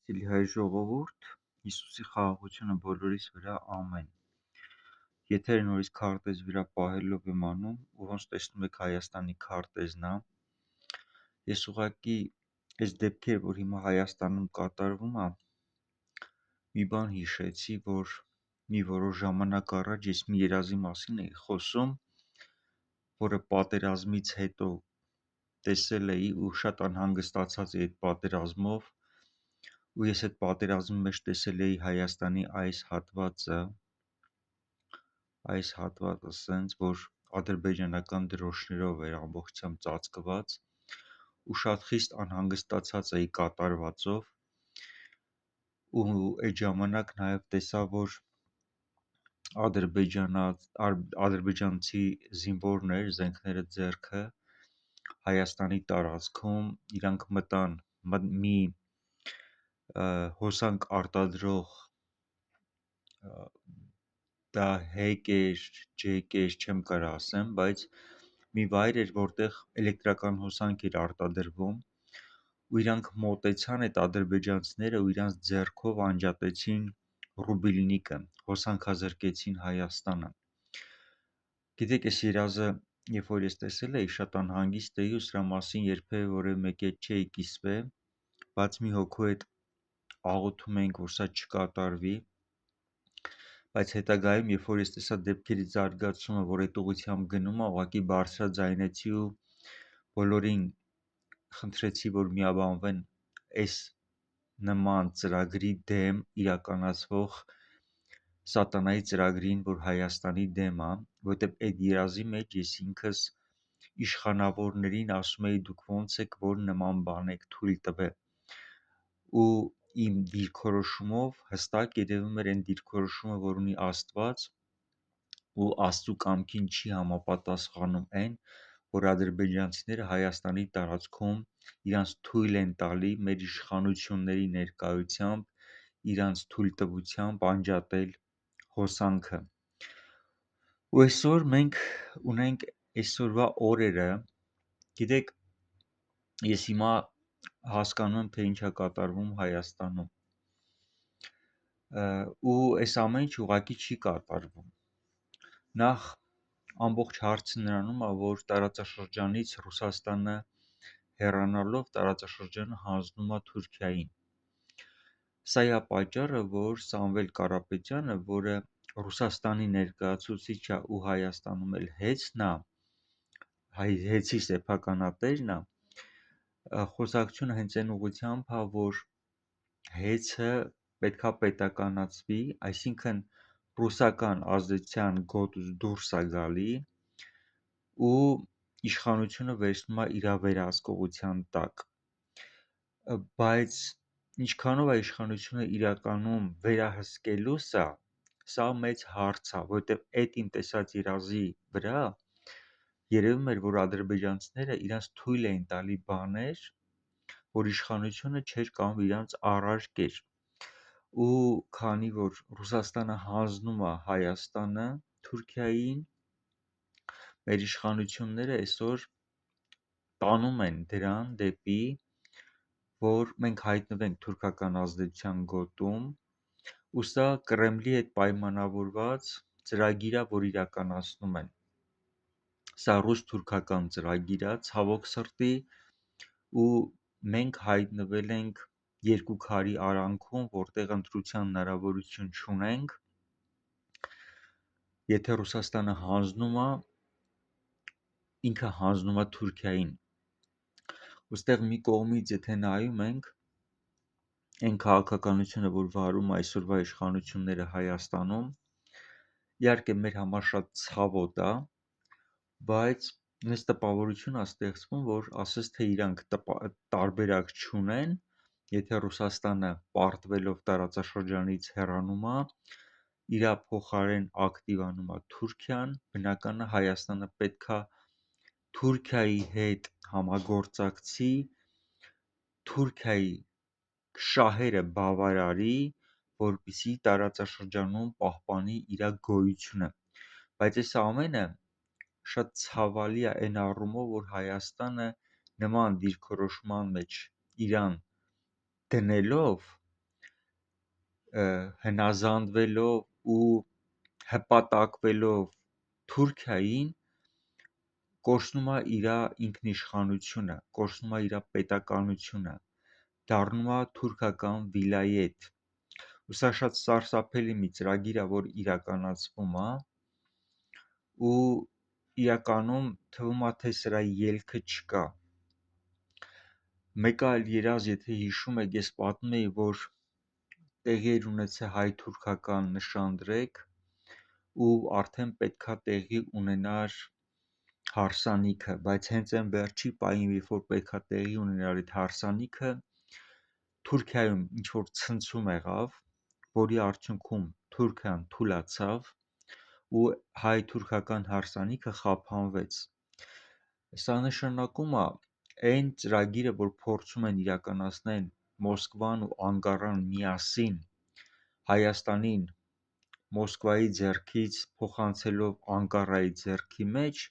Սիրելի հայ ժողովուրդ, Հիսուսի խաղաղությունը բոլորիս վրա, ամեն։ Եթերը նորից քարտեզ վրա պահելով եմ անում, ու ոնց տեսնում եք Հայաստանի քարտեզն է։ Ես ուղղակի այս դեպքերը, որ հիմա Հայաստանում կատարվում է, մի բան հիշեցի, որ մի որոշ ժամանակ առաջ ես մի երազի մասին էի խոսում, որը պատերազմից հետո տեսել էի ու շատ անհանգստացած էի այդ պատերազմով, ու ես այդ պատերազմի մեջ տեսել էի Հայաստանի այս հատվածը սենց, որ ադրբեջանական դրոշներով էր ամբողջությամբ ծածկված, ու շատ խիստ անհանգստացած էի կատարվածով, ու այդ ժամանակ նաև տեսա, որ ադրբեջանցի զինվորներ, զենքները ձեռքը Հայաստանի տարածքում իրանք մտան մի հոսանք արտադրող, դա հեկ էր, ջեկ էր, չեմ կարող ասեմ, բայց մի վայր էր, որտեղ էլեկտրական հոսանք էր արտադրվում, ու իրանք մոտեցան այդ ադրբեջանցիները ու իրանց ձեռքով անջատեցին ռուբիլնիկը, հոսանքազրկեցին Հայաստանը։ Գիտեք, այս երազը, երբ որ ես տեսել էի, շատ անհանգիստ էի ու սրա մասին երբևէ որևէ մեկի հետ չէի կիսվել, բայց մի հոգու հետ աղոթում էինք, որ սա չկատարվի, բայց հետագայում, երբ որ ես տեսա դեպքերի զարգացումը, որ այդ ուղղությամբ գնում է, ուղղակի բարձրաձայնեցի ու բոլորին խնդրեցի, որ միաբանվեն այս նման ծրագրի դեմ իրականացվող սատանայի ծրագրին, որ Հայաստանի դեմ է, որովհետև այդ երազի մեջ ես ինքս իշխանավորներին ասում էի, դուք ոնց եք, որ նման բան եք թույլ տվել, ու իմ դիրքորոշումով հստակ երևում էր այն դիրքորոշումը, որ ունի Աստված, ու Աստծու կամքին չի համապատասխանում այն, որ ադրբեջանցիները Հայաստանի տարածքում իրանց թույլ են տալի մեր իշխանությունների ներկայությամբ, իրանց թույլտվությամբ անջատել հոսանքը։ Ու այսօր մենք ունենք այսօրվա օրերը, գիտեք, ես հիմա հասկանում եմ, թե ինչ է կատարվում Հայաստանում, ու այս ամեն ինչ ուղղակի չի կատարվում։ Նախ ամբողջ հարցը նրանում է, որ տարածաշրջանից Ռուսաստանը հեռանալով տարածաշրջանը հանձնում է Թուրքիային։ Սա է պատճառը, որ Սամվել Կարապետյանը, որը Ռուսաստանի ներկայացուցիչը ու Հայաստանում էլ հեծն է, հեծի սեփականատերն է, խոսակցությունը հենց այն ուղղությամբ է, որ հեծը պետքա պետականացվի, այսինքն ռուսական ազդեցության գոտուց դուրս է գալի ու իշխանությունը վերցնում է իր վերահսկողության տակ, բայց ինչքանով է իշխանությունը իրականում վերահսկելու սա մեծ հարց է, որովհետև այդ իմ տեսած երազի վրա երևում էր, որ ադրբեջանցիները իրանց թույլ էին տալի բաներ, որ իշխանությունը չէր կարող իրանց առարկեր, ու քանի որ Ռուսաստանը հանձնում է Հայաստանը Թուրքիային, մեր իշխանությունները այսօր տանում են դրան դեպի, որ մենք հայտնվենք թուրքական ազդեցության գոտում, ու սա Կրեմլի հետ պայմանավորված ծրագիր է, որ իրականացնում են։ Սա ռուս-թուրքական ծրագիր է, ցավոք սրտի, ու մենք հայտնվել ենք երկու քարի արանքում, որտեղ ընտրության հնարավորություն չունենք, եթե Ռուսաստանը հանձնում է, ինքը հանձնում է Թուրքիային, ուստեղ մի կողմից եթե նայում ենք, այն քաղաքականությունը, որ վարում է այսօրվա իշխանությունները Հայաստանում, իհարկե մեր համար շատ ցավոտ է, բայց մեզ տպավորություն է ստեղծվում, որ ասես թե իրանք տարբերակ չունեն, եթե Ռուսաստանը պարտվելով տարածաշրջանից հեռանում է, իրա փոխարեն ակտիվանում է Թուրքիան, բնական է Հայաստանը պետքա Թուրքիայի հետ համագործակցի, Թուրքիայի շահերը բավարարի, որպեսզի տարածաշրջանում պահպանի իր գոյությունը, բայց այս ամենը շատ ցավալի է այն առումով, որ Հայաստանը նման դիրքորոշման մեջ իրան դնելով հնազանդվելով ու հպատակվելով Թուրքիային, կորցնում է իր ինքնիշխանությունը, կորցնում է իր պետականությունը, դառնում է թուրքական վիլայետ։ Ու սա շատ սարսափելի մի ծրագիր է, որ իրականացվում է, ու իրականում թվում է, թե սրա ելքը չկա։ Մեկ այլ երազ, եթե հիշում եք, ես պատմում էի, որ տեղի էր ունեցել հայ-թուրքական նշանդրեք ու արդեն պետքա տեղի ունենար հարսանիքը, բայց հենց այն վերջի պահին, երբ որ պետքա տեղի ունենար այդ հարսանիքը, Թուրքիայում ինչ-որ ցնցում եղավ, որի արդյունքում Թուրքիան թուլացավ ու հայ-թուրքական հարսանիքը խափանվեց։ Սա նշանակում է, այն ծրագիրը, որ փորձում են իրականացնել Մոսկվան ու Անկարան միասին, Հայաստանին Մոսկվայի ձեռքից փոխանցելով Անկարայի ձեռքի մեջ,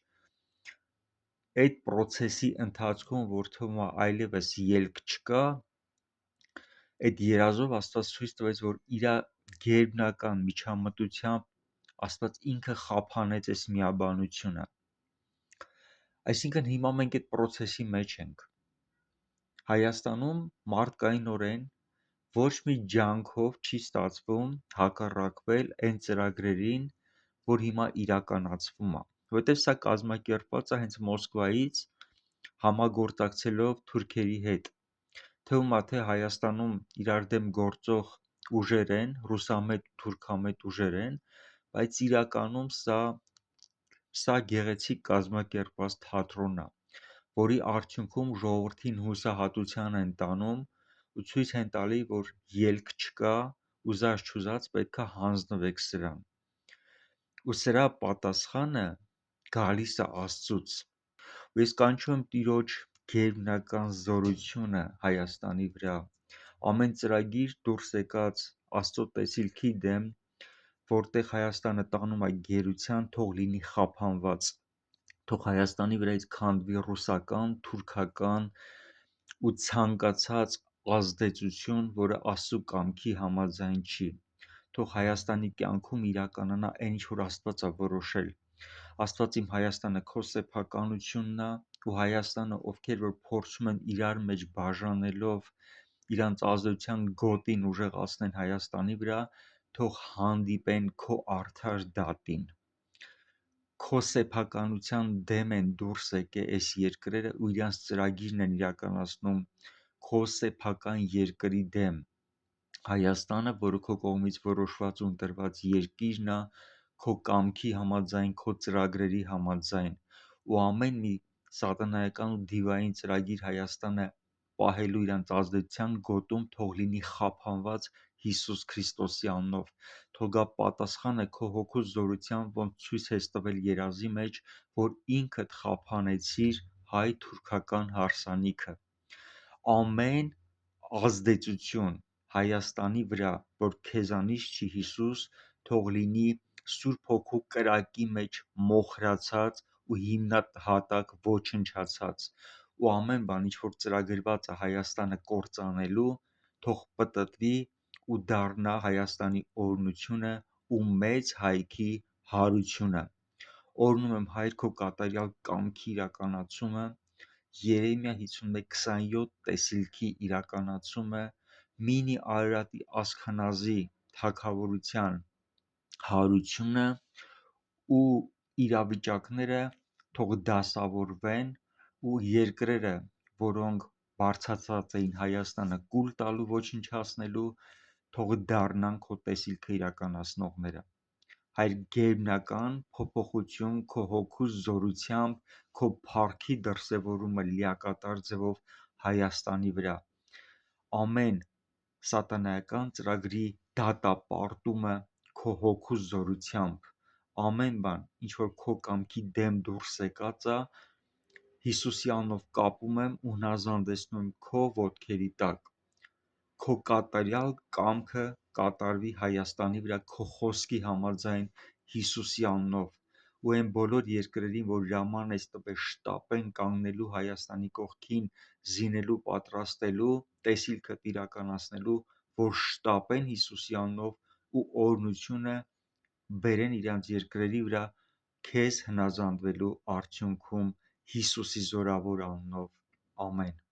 այդ պրոցեսի ընթացքում, որ թվում է այլևս ելք չկա, այդ երազով Աստված ցույց տվեց, որ իր գերբնական միջամտությամբ Աստված ինքը խափանեց այս միաբանությունը։ Այսինքն հիմա մենք այդ պրոցեսի մեջ ենք։ Հայաստանում մարդկայնորեն ոչ մի ջանքով չի ստացվում հակառակվել այն ծրագրերին, որ հիմա իրականացվում է, որովհետև սա կազմակերպված է հենց Մոսկվայից համագործակցելով թուրքերի հետ։ Թվում է, թե Հայաստանում իրար դեմ գործող ուժեր են, ռուսամետ, թուրքամետ ուժեր են, բայց իրականում սա գեղեցիկ կազմակերպված թատրոն է, որի արդյունքում ժողովրդին հուսահատության են տանում ու ցույց են տալի, որ ելք չկա, ուզած-չուզած պետքա հանձնվեք սրան։ Ու սրա պատասխանը գալիս է Աստծուց։ Ու ես կանչում եմ Տիրոջ գերբնական զորությունը Հայաստանի վրա, ամեն ծրագիր դուրս եկած Աստծո տեսիլքի դեմ, որտեղ Հայաստանը տանում է գերության, թող լինի խափանված, թող Հայաստանի վրայից քանդվի ռուսական, թուրքական ու ցանկացած ազդեցություն, որը Աստծո կամքի համաձայն չի, թող Հայաստանի կյանքում իրականանա այն, ինչ որ Աստված է որոշել։ Աստված իմ Հայաստանը քո սեփականությունն է, ու Հայաստանը, ովքեր որ փորձում են իրար մեջ բաժանելով իրանց ազդեցության գոտին ուժեղացնեն Հայաստանի վրա, թող հանդիպեն քո արդար դատին։ Քո սեփականության դեմ են դուրս եկել այս երկրերը ու իրանց ծրագիրն են իրականացնում քո սեփական երկրի դեմ։ Հայաստանը, որը քո կողմից որոշված ու ընտրված երկիրն է, քո կամքի համաձայն, քո ծրագրերի համաձայն, ու ամեն մի սատանայական ու դիվային ծրագիր Հայաստանը պահելու իրանց ազդեցության գոտում թող լինի խափանված Հիսուս Քրիստոսի անունով, թող գա պատասխանը քո հոգու զորությամբ, ոնց ցույց ես տվել երազի մեջ, որ ինքդ խափանեցիր հայ-թուրքական հարսանիքը։ Ամեն ազդեցություն Հայաստանի վրա, որ քեզանից չի Հիսուս, թող լինի Սուրբ Հոգու կրակի մեջ մոխրացած ու հիմնահատակ ոչնչացած, ու ամեն բան, ինչ որ ծրագրված է Հայաստանը կործանելու, թող պտտվի ու դառնա Հայաստանի օրհնությունը ու մեծ հայքի հարությունը։ Օրհնում եմ, Հայր, քո կատարյալ կամքի իրականացումը, Երեմիա 51:27 տեսիլքի իրականացումը, Մինի Արարատի ասքանազի թագավորության հարությունը ու իրավիճակները թող դասավորվեն ու երկրերը, որոնք բարձրացած էին Հայաստանը կուլ տալու, ոչնչացնելու, թող դառնան քո տեսիլքը իրականացնողները։ Հայր, գերբնական փոփոխություն քո հոգու զորությամբ, քո փառքի դրսևորումը լիակատար ձևով Հայաստանի վրա։ Ամեն սատանայական ծրագրի դատապարտումը քո հոգու զորությամբ, ամեն բան, ինչ որ քո կամքի դեմ դուրս եկած է, Հիսուսի անունով կապում եմ ու հնազանդեցնում եմ քո ոտքերի տակ։ Քո կատարյալ կամքը կատարվի Հայաստանի վրա քո խոսքի համաձայն Հիսուսի անունով, ու այն բոլոր երկրերին, որ հրաման ես տվել շտապեն կանգնելու Հայաստանի կողքին, զինելու, պատրաստելու, տեսիլքդ իրականացնելու, որ շտապեն Հիսուսի անունով ու օրհնությունը բերեն իրանց երկրերի վրա քեզ հնազանդվելու արդյունքում Հիսուսի զորավոր անունով, ամեն։